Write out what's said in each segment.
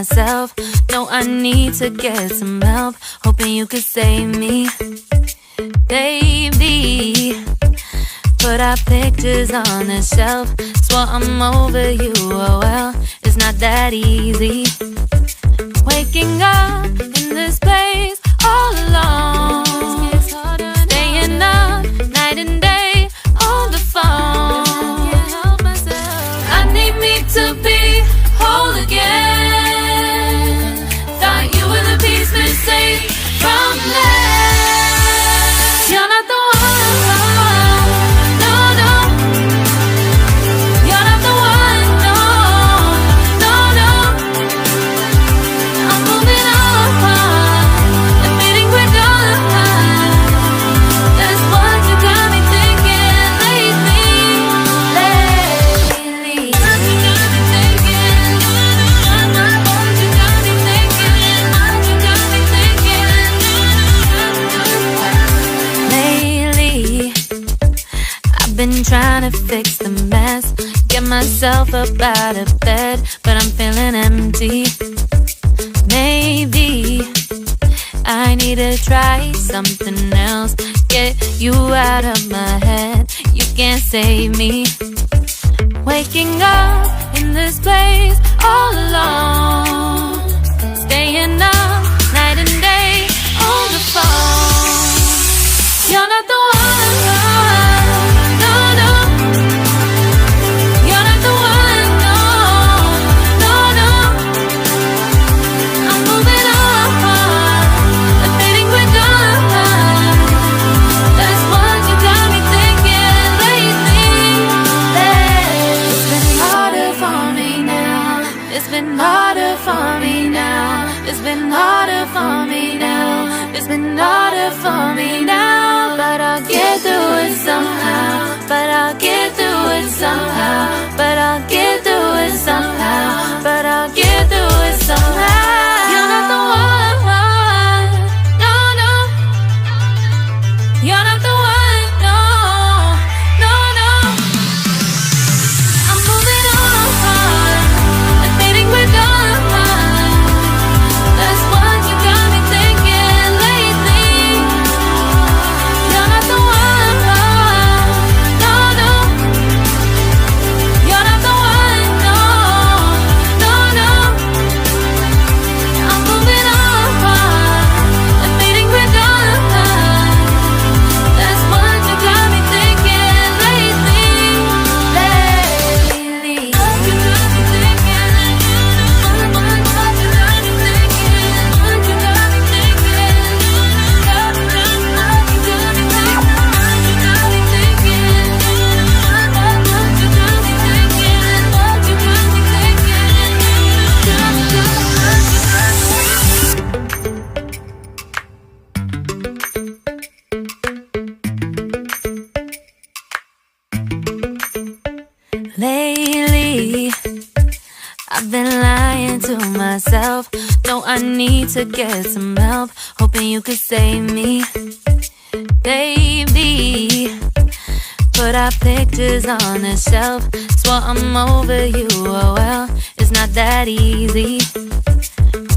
myself. No, I need to get some help. Hoping you could save me, baby. Put our pictures on the shelf. Swore I'm over you, oh well, it's not that easy. Waking up in this place all alone, staying up night and day on the phone. I need me to be whole again. Thought you were the piece missing from last. You're not the one, no, no. You're not the one, no, no, no. I'm moving on, admitting we're done. That's what you got me thinking lately. What you got me thinking. What you got me thinking. What you got me thinking. Lately, I've been trying to fix the mess, get myself up out of bed, but I'm feeling empty. Maybe I need to try something else. Get you out of my head, you can't save me. Waking up in this place all alone, staying up night and day on the phone. You're not the one, no, no. You're not the one, no, no, no. I'm moving on, admitting we're done. That's what you got me thinking lately. It's been harder for me now. It's been harder for me now. It's been harder for me now. It's been harder for me now. But I'll get through it somehow. But I'll get through it somehow. But I'll get through it somehow. But I'll get through it somehow. You're not the one, no, no. You're not the one, no, no, no. I'm moving on, admitting we're done. That's what you got me thinking lately. You're not the one, no, no. You're not the one, no, no, no. I'm moving on, admitting we're done. That's what you got me thinking lately. What you got me thinking. What you got me thinking. What you got me thinking. What you got me thinking. What you got me thinking. What you got me thinking. What you got me thinking. Lately, I've been lying to myself. No, I need to get some help. Hoping you could save me, baby. Put our pictures on the shelf. Swore I'm over you, oh well, it's not that easy.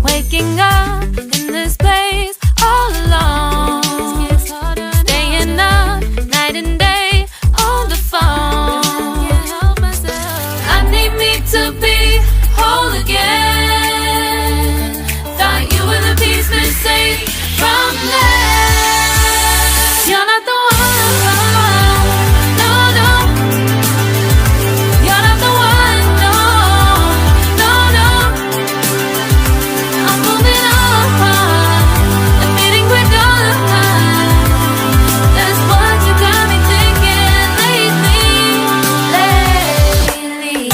Waking up in this place all alone, staying up night and day on the phone. I need me to be whole again. Thought you were the piece missing from last. You're not the one, no, no. You're not the one, no, no, no. I'm moving on, admitting we're done. That's what you got me thinking lately.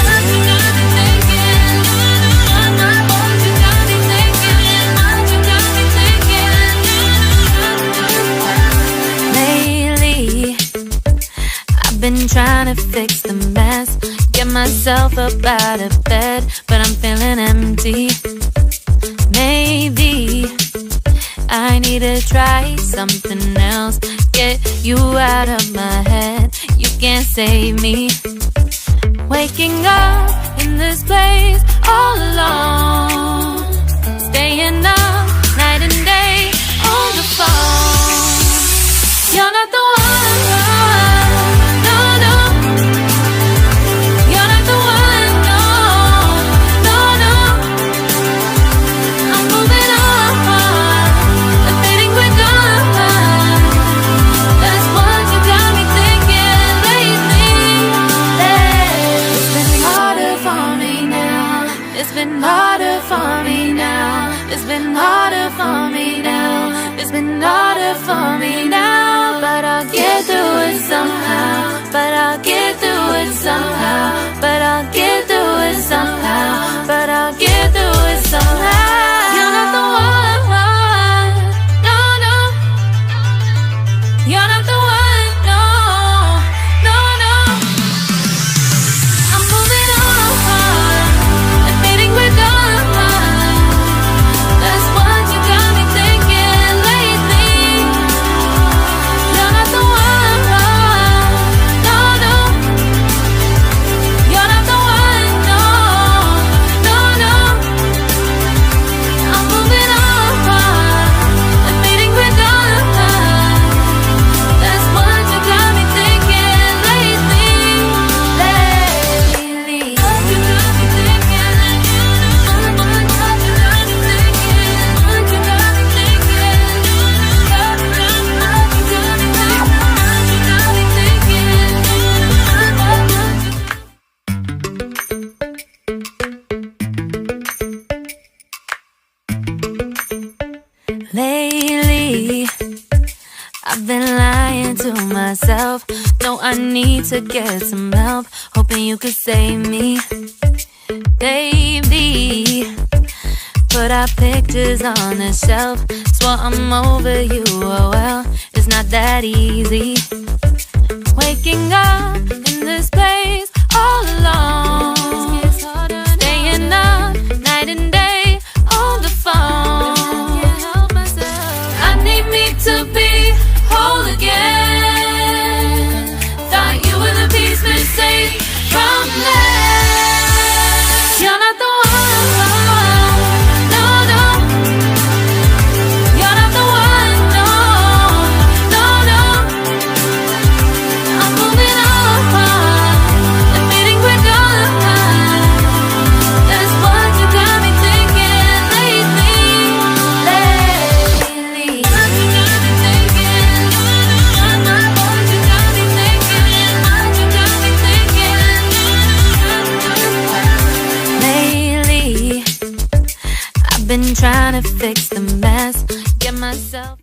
What you got me thinking. What you got me thinking. What you got me thinking. Lately, I've been trying to fix the mess, get myself up out of bed, but I'm feeling empty. Maybe I need to try something else. Get you out of my head, you can't save me. Waking up in this place all alone, staying up night and day on the phone. You're not the one, no, no. You're not the one, no, no, no. I'm moving on, admitting we're done. That's what you got me thinking lately. It's been harder for me now. It's been harder for me now. It's been harder for me now. It's been harder for me now. But I'll get through it somehow. But I'll get through it somehow. But I'll get through it somehow. But I'll get through it somehow. You're not the one, no, no. You're not the one, no, no, no. I'm moving on, admitting we're done. That's what you got me thinking lately. You're not the one, no, no. You're not the one, no, no, no. I'm moving on, admitting we're done. That's what you got me thinking lately. What you got me thinking? What you got me thinking? What you got me thinking? What you got me thinking? Lately, I've been lying to myself. No, I need to get some help. Hoping you could save me, baby. Put our pictures on the shelf. Swore I'm over you, oh well, it's not that easy. Waking up in this place all alone, staying up night and day on the phone. I need me to be whole again. Thought you were the piece missing from last. You're not the one, no, no. You're not the one, no, no, no. I'm moving on, admitting we're done. That's what you got me thinking lately. What you got me thinking? What you got me thinking? What you got me thinking? Lately, I've been trying to fix the mess, get myself